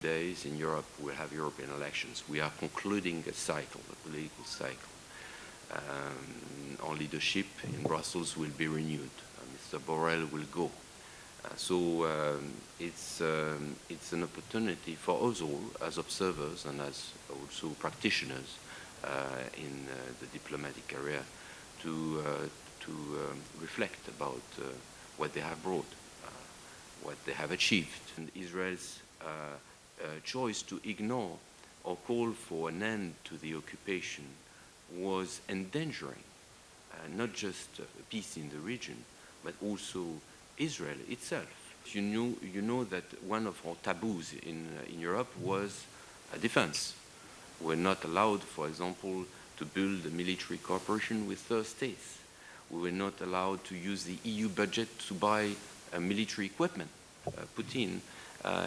days in Europe we'll have European elections. We are concluding a cycle, a political cycle. Our leadership in Brussels will be renewed. Mr. Borrell will go. It's an opportunity for us all as observers and as also practitioners in the diplomatic area to reflect about what they have brought, what they have achieved. And Israel's choice to ignore or call for an end to the occupation was endangering not just peace in the region, but also Israel itself. You know that one of our taboos in Europe was defense. We're not allowed, for example, to build a military cooperation with third states. We were not allowed to use the EU budget to buy military equipment. Putin,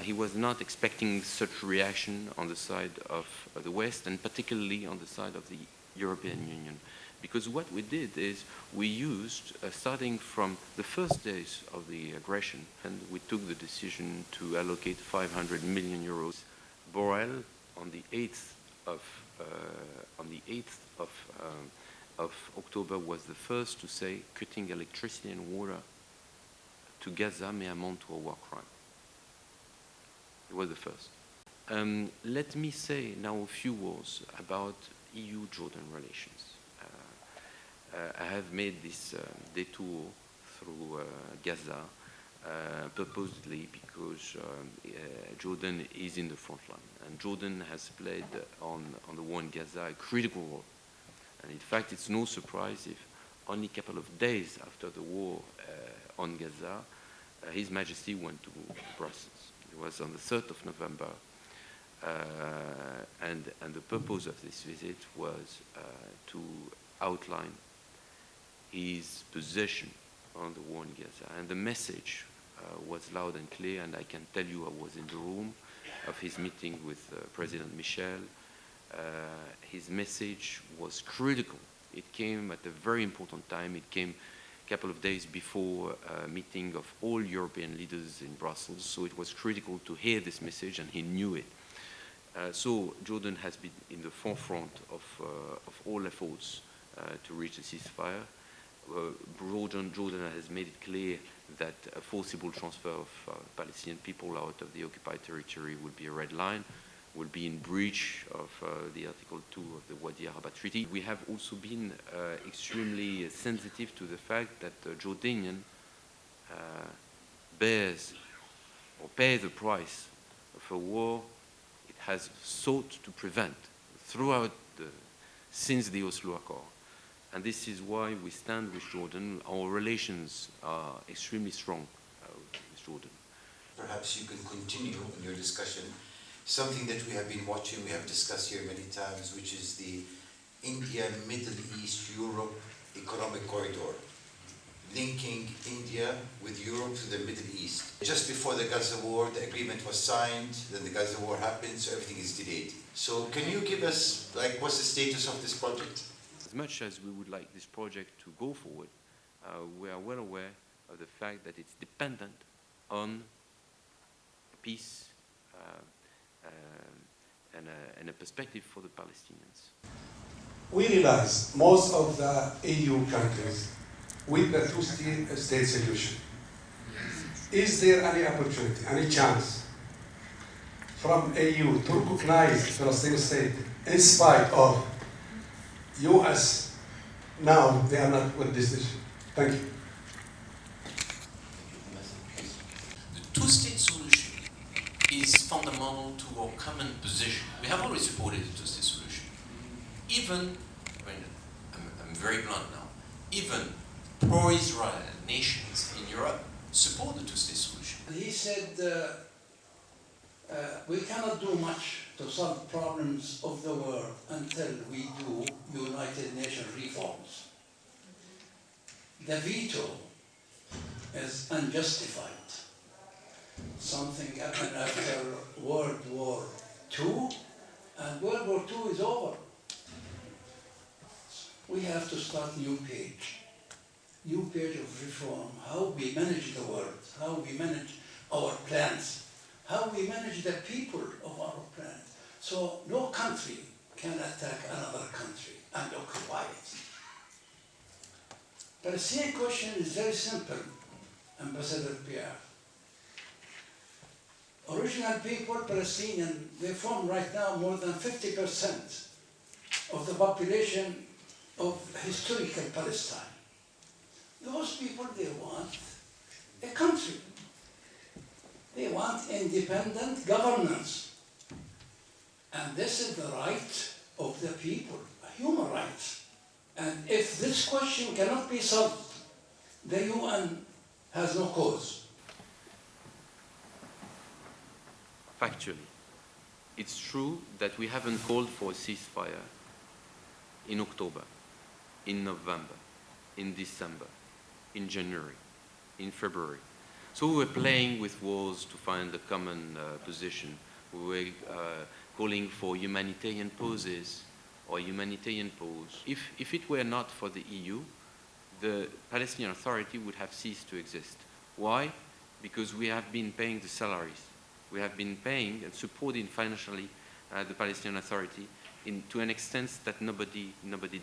he was not expecting such reaction on the side of the West, and particularly on the side of the European Union. Because what we did is we used, starting from the first days of the aggression, and we took the decision to allocate 500 million euros. Borrell, on the 8th of October, was the first to say cutting electricity and water to Gaza may amount to a war crime. He was the first. Let me say now a few words about EU-Jordan relations. I have made this detour through Gaza purposely because Jordan is in the front line, and Jordan has played on the war in Gaza a critical role. And in fact, it's no surprise if only a couple of days after the war on Gaza, His Majesty went to Brussels. It was on the 3rd of November, and the purpose of this visit was to outline his position on the war in Gaza. And the message was loud and clear, and I can tell you I was in the room of his meeting with President Michel. His message was critical. It came at a very important time. It came a couple of days before a meeting of all European leaders in Brussels, so it was critical to hear this message, and he knew it. So Jordan has been in the forefront of all efforts to reach a ceasefire. Jordan has made it clear that a forcible transfer of Palestinian people out of the occupied territory would be a red line, will be in breach of the Article 2 of the Wadi Araba Treaty. We have also been extremely sensitive to the fact that Jordanian bears or pays the price of a war it has sought to prevent since the Oslo Accord. And this is why we stand with Jordan. Our relations are extremely strong with Jordan. Perhaps you can continue in your discussion something that we have been watching, we have discussed here many times, which is the India, Middle East, Europe economic corridor, linking India with Europe to the Middle East. Just before the Gaza war, the agreement was signed, then the Gaza war happened, so everything is delayed. So can you give us, what's the status of this project? As much as we would like this project to go forward, we are well aware of the fact that it's dependent on peace and a perspective for the Palestinians. We realize most of the EU countries with the two-state solution. Is there any opportunity, any chance from EU to recognize Palestinian state in spite of US, now they are not with this issue? Thank you. The two-state solution is fundamental to our common position. We have always supported the two-state solution. Even, I'm very blunt now, even pro-Israel nations in Europe support the two-state solution. He said, we cannot do much to solve problems of the world until we do United Nations reforms. The veto is unjustified. Something happened after World War II, and World War II is over. We have to start a new page of reform, how we manage the world, how we manage our plans, how we manage the people of our planet. So no country can attack another country and occupy it. Palestinian question is very simple, Ambassador Pierre. Original people, Palestinian, they form right now more than 50% of the population of historical Palestine. Those people, they want a country. They want independent governance. And this is the right of the people, a human right. And if this question cannot be solved, the UN has no cause. Factually, it's true that we haven't called for a ceasefire in October, in November, in December, in January, in February. So we were playing with walls to find a common position. We were calling for humanitarian pauses or humanitarian pause. If it were not for the EU, the Palestinian Authority would have ceased to exist. Why? Because we have been paying the salaries. We have been paying and supporting financially the Palestinian Authority to an extent that nobody did.